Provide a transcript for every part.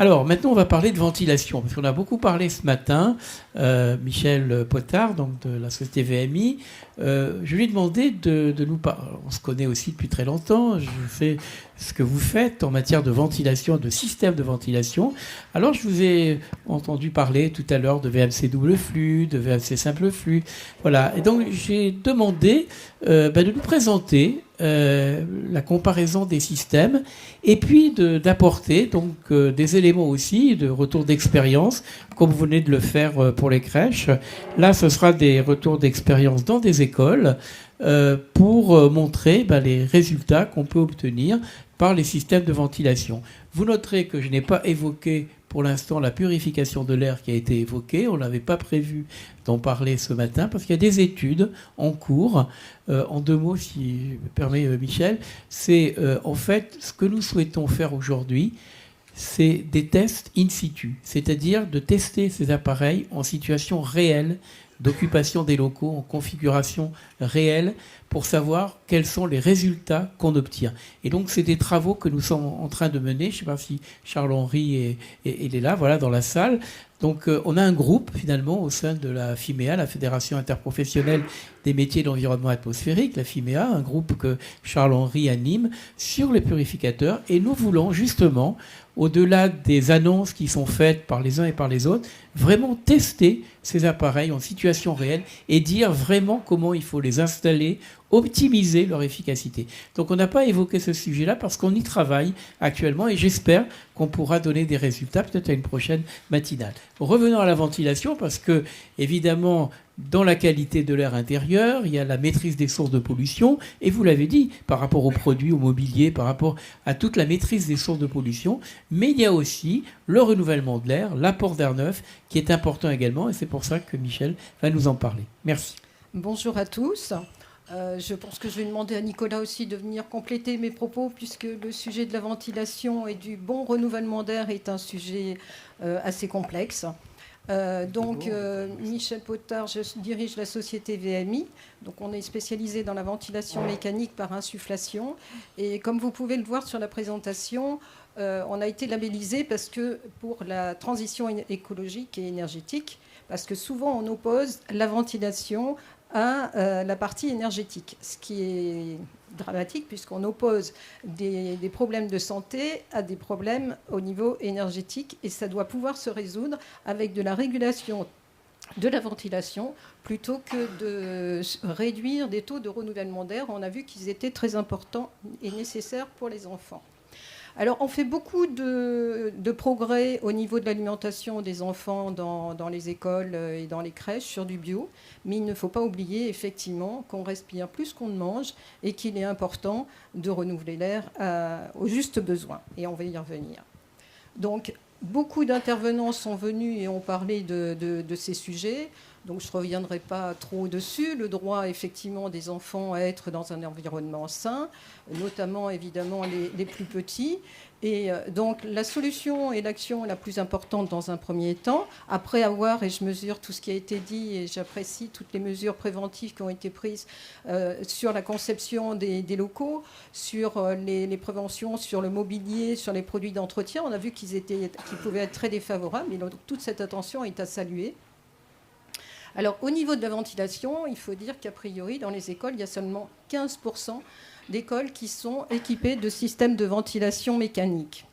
Alors, maintenant, on va parler de ventilation, parce qu'on a beaucoup parlé ce matin. Michel Potard, donc de la société VMI, je lui ai demandé de nous parler. On se connaît aussi depuis très longtemps. Je sais ce que vous faites en matière de ventilation, de système de ventilation. Alors, je vous ai entendu parler tout à l'heure de VMC double flux, de VMC simple flux. Voilà. Et donc, j'ai demandé de nous présenter la comparaison des systèmes et puis d'apporter donc des éléments aussi de retour d'expérience, comme vous venez de le faire pour les crèches. Là, ce sera des retours d'expérience dans des écoles pour montrer les résultats qu'on peut obtenir par les systèmes de ventilation. Vous noterez que je n'ai pas évoqué pour l'instant la purification de l'air qui a été évoquée. On n'avait pas prévu d'en parler ce matin parce qu'il y a des études en cours. En deux mots, si je me permets, Michel, c'est en fait ce que nous souhaitons faire aujourd'hui, c'est des tests in situ, c'est-à-dire de tester ces appareils en situation réelle d'occupation des locaux, en configuration réelle, pour savoir quels sont les résultats qu'on obtient. Et donc, c'est des travaux que nous sommes en train de mener. Je ne sais pas si Charles-Henri est là, voilà, dans la salle. Donc, on a un groupe, finalement, au sein de la FIMEA, la Fédération interprofessionnelle des métiers de l'environnement atmosphérique, la FIMEA, un groupe que Charles-Henri anime sur les purificateurs. Et nous voulons, justement, au-delà des annonces qui sont faites par les uns et par les autres, vraiment tester ces appareils en situation réelle et dire vraiment comment il faut les installer, optimiser leur efficacité. Donc on n'a pas évoqué ce sujet-là parce qu'on y travaille actuellement et j'espère qu'on pourra donner des résultats peut-être à une prochaine matinale. Revenons à la ventilation parce que, évidemment, dans la qualité de l'air intérieur, il y a la maîtrise des sources de pollution et vous l'avez dit, par rapport aux produits, au mobilier, par rapport à toute la maîtrise des sources de pollution, mais il y a aussi le renouvellement de l'air, l'apport d'air neuf qui est important également et c'est pour ça que Michel va nous en parler. Merci. Bonjour à tous. Je pense que je vais demander à Nicolas aussi de venir compléter mes propos puisque le sujet de la ventilation et du bon renouvellement d'air est un sujet assez complexe. Michel Potard, je dirige la société VMI. Donc, on est spécialisé dans la ventilation mécanique par insufflation. Et comme vous pouvez le voir sur la présentation, on a été labellisé parce que pour la transition écologique et énergétique, parce que souvent on oppose la ventilation à la partie énergétique, ce qui est dramatique puisqu'on oppose des problèmes de santé à des problèmes au niveau énergétique et ça doit pouvoir se résoudre avec de la régulation de la ventilation plutôt que de réduire des taux de renouvellement d'air. On a vu qu'ils étaient très importants et nécessaires pour les enfants. Alors, on fait beaucoup de progrès au niveau de l'alimentation des enfants dans les écoles et dans les crèches sur du bio. Mais il ne faut pas oublier, effectivement, qu'on respire plus qu'on ne mange et qu'il est important de renouveler l'air au juste besoin. Et on va y revenir. Donc, beaucoup d'intervenants sont venus et ont parlé de ces sujets. Donc, je ne reviendrai pas trop dessus. Le droit, effectivement, des enfants à être dans un environnement sain, notamment, évidemment, les plus petits. Et donc, la solution et l'action la plus importante dans un premier temps, après avoir, et je mesure tout ce qui a été dit, et j'apprécie toutes les mesures préventives qui ont été prises sur la conception des locaux, sur les préventions, sur le mobilier, sur les produits d'entretien, on a vu qu'ils pouvaient être très défavorables. Et donc, toute cette attention est à saluer. Alors, au niveau de la ventilation, il faut dire qu'a priori, dans les écoles, il y a seulement 15% d'écoles qui sont équipées de systèmes de ventilation mécanique.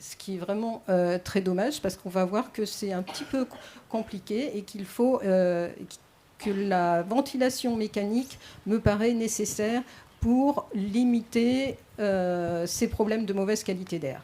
Ce qui est vraiment très dommage, parce qu'on va voir que c'est un petit peu compliqué et qu'il faut que la ventilation mécanique me paraît nécessaire pour limiter ces problèmes de mauvaise qualité d'air.